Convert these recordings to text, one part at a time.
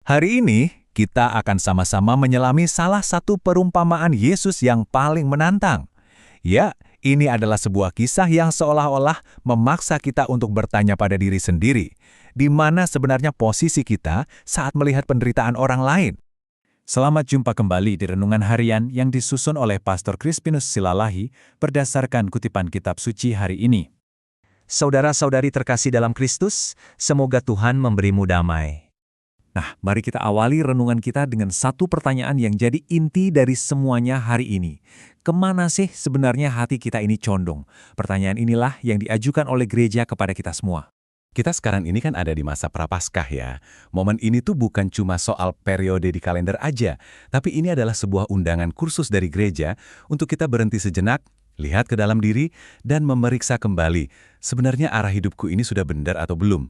Hari ini, kita akan sama-sama menyelami salah satu perumpamaan Yesus yang paling menantang. Ya, ini adalah sebuah kisah yang seolah-olah memaksa kita untuk bertanya pada diri sendiri, di mana sebenarnya posisi kita saat melihat penderitaan orang lain. Selamat jumpa kembali di Renungan Harian yang disusun oleh Pastor Crispinus Silalahi berdasarkan kutipan kitab suci hari ini. Saudara-saudari terkasih dalam Kristus, semoga Tuhan memberimu damai. Nah, mari kita awali renungan kita dengan satu pertanyaan yang jadi inti dari semuanya hari ini. Kemana sih sebenarnya hati kita ini condong? Pertanyaan inilah yang diajukan oleh gereja kepada kita semua. Kita sekarang ini kan ada di masa Prapaskah ya. Momen ini tuh bukan cuma soal periode di kalender aja, tapi ini adalah sebuah undangan kursus dari gereja untuk kita berhenti sejenak, lihat ke dalam diri, dan memeriksa kembali, sebenarnya arah hidupku ini sudah benar atau belum.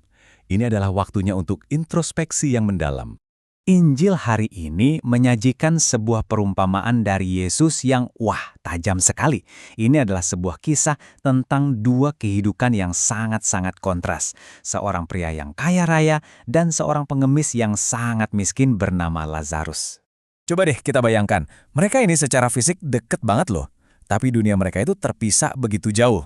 Ini adalah waktunya untuk introspeksi yang mendalam. Injil hari ini menyajikan sebuah perumpamaan dari Yesus yang tajam sekali. Ini adalah sebuah kisah tentang dua kehidupan yang sangat-sangat kontras. Seorang pria yang kaya raya dan seorang pengemis yang sangat miskin bernama Lazarus. Coba deh kita bayangkan, mereka ini secara fisik deket banget loh. Tapi dunia mereka itu terpisah begitu jauh.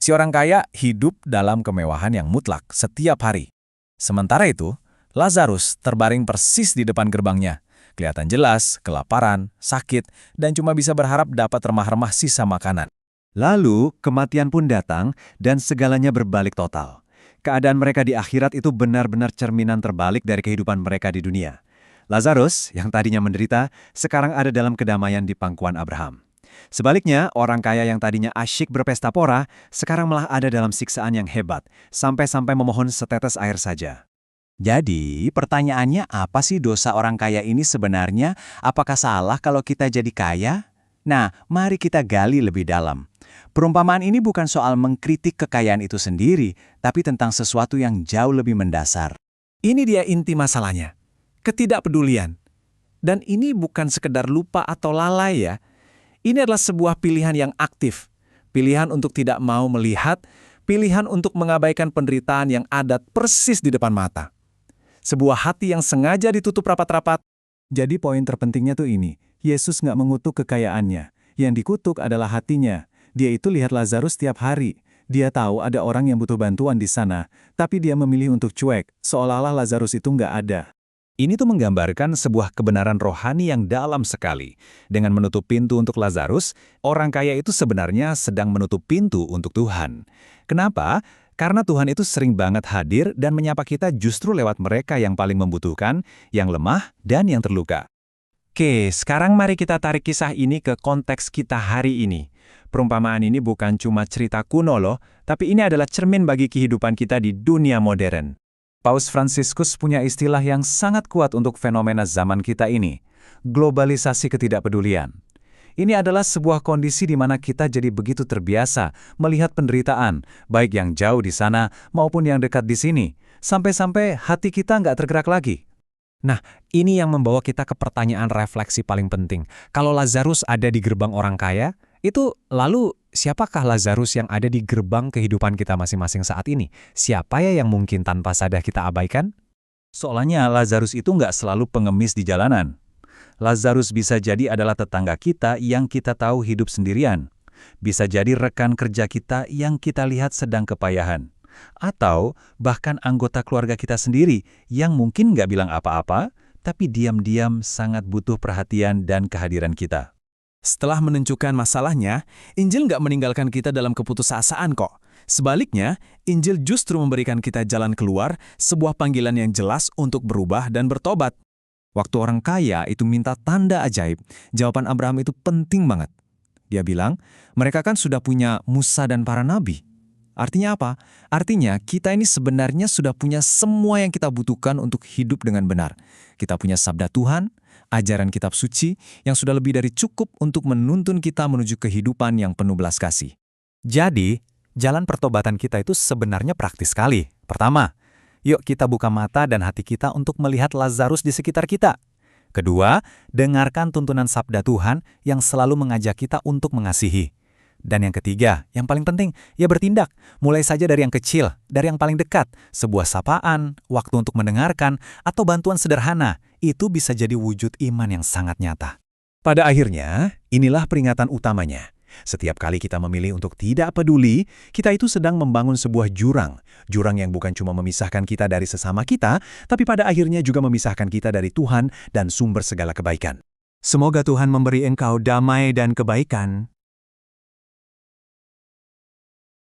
Si orang kaya hidup dalam kemewahan yang mutlak setiap hari. Sementara itu, Lazarus terbaring persis di depan gerbangnya. Kelihatan jelas, kelaparan, sakit, dan cuma bisa berharap dapat remah-remah sisa makanan. Lalu, kematian pun datang dan segalanya berbalik total. Keadaan mereka di akhirat itu benar-benar cerminan terbalik dari kehidupan mereka di dunia. Lazarus, yang tadinya menderita, sekarang ada dalam kedamaian di pangkuan Abraham. Sebaliknya, orang kaya yang tadinya asyik berpesta pora, sekarang malah ada dalam siksaan yang hebat, sampai-sampai memohon setetes air saja. Jadi, pertanyaannya apa sih dosa orang kaya ini sebenarnya? Apakah salah kalau kita jadi kaya? Nah, mari kita gali lebih dalam. Perumpamaan ini bukan soal mengkritik kekayaan itu sendiri, tapi tentang sesuatu yang jauh lebih mendasar. Ini dia inti masalahnya, ketidakpedulian. Dan ini bukan sekedar lupa atau lalai ya. Ini adalah sebuah pilihan yang aktif, pilihan untuk tidak mau melihat, pilihan untuk mengabaikan penderitaan yang ada persis di depan mata. Sebuah hati yang sengaja ditutup rapat-rapat. Jadi poin terpentingnya tuh ini, Yesus nggak mengutuk kekayaannya. Yang dikutuk adalah hatinya. Dia itu lihat Lazarus tiap hari. Dia tahu ada orang yang butuh bantuan di sana, tapi dia memilih untuk cuek, seolah-olah Lazarus itu nggak ada. Ini tuh menggambarkan sebuah kebenaran rohani yang dalam sekali. Dengan menutup pintu untuk Lazarus, orang kaya itu sebenarnya sedang menutup pintu untuk Tuhan. Kenapa? Karena Tuhan itu sering banget hadir dan menyapa kita justru lewat mereka yang paling membutuhkan, yang lemah, dan yang terluka. Oke, sekarang mari kita tarik kisah ini ke konteks kita hari ini. Perumpamaan ini bukan cuma cerita kuno loh, tapi ini adalah cermin bagi kehidupan kita di dunia modern. Paus Fransiskus punya istilah yang sangat kuat untuk fenomena zaman kita ini, globalisasi ketidakpedulian. Ini adalah sebuah kondisi di mana kita jadi begitu terbiasa melihat penderitaan, baik yang jauh di sana maupun yang dekat di sini, sampai-sampai hati kita nggak tergerak lagi. Nah, ini yang membawa kita ke pertanyaan refleksi paling penting. Kalau Lazarus ada di gerbang orang kaya, itu lalu siapakah Lazarus yang ada di gerbang kehidupan kita masing-masing saat ini? Siapa ya yang mungkin tanpa sadar kita abaikan? Soalnya Lazarus itu nggak selalu pengemis di jalanan. Lazarus bisa jadi adalah tetangga kita yang kita tahu hidup sendirian. Bisa jadi rekan kerja kita yang kita lihat sedang kepayahan. Atau bahkan anggota keluarga kita sendiri yang mungkin nggak bilang apa-apa, tapi diam-diam sangat butuh perhatian dan kehadiran kita. Setelah menunjukkan masalahnya, Injil nggak meninggalkan kita dalam keputusasaan kok. Sebaliknya, Injil justru memberikan kita jalan keluar, sebuah panggilan yang jelas untuk berubah dan bertobat. Waktu orang kaya itu minta tanda ajaib, jawaban Abraham itu penting banget. Dia bilang, mereka kan sudah punya Musa dan para nabi. Artinya apa? Artinya kita ini sebenarnya sudah punya semua yang kita butuhkan untuk hidup dengan benar. Kita punya sabda Tuhan, ajaran kitab suci yang sudah lebih dari cukup untuk menuntun kita menuju kehidupan yang penuh belas kasih. Jadi, jalan pertobatan kita itu sebenarnya praktis sekali. Pertama, yuk kita buka mata dan hati kita untuk melihat Lazarus di sekitar kita. Kedua, dengarkan tuntunan sabda Tuhan yang selalu mengajak kita untuk mengasihi. Dan yang ketiga, yang paling penting, ya bertindak. Mulai saja dari yang kecil, dari yang paling dekat. Sebuah sapaan, waktu untuk mendengarkan, atau bantuan sederhana. Itu bisa jadi wujud iman yang sangat nyata. Pada akhirnya, inilah peringatan utamanya. Setiap kali kita memilih untuk tidak peduli, kita itu sedang membangun sebuah jurang. Jurang yang bukan cuma memisahkan kita dari sesama kita, tapi pada akhirnya juga memisahkan kita dari Tuhan dan sumber segala kebaikan. Semoga Tuhan memberi engkau damai dan kebaikan.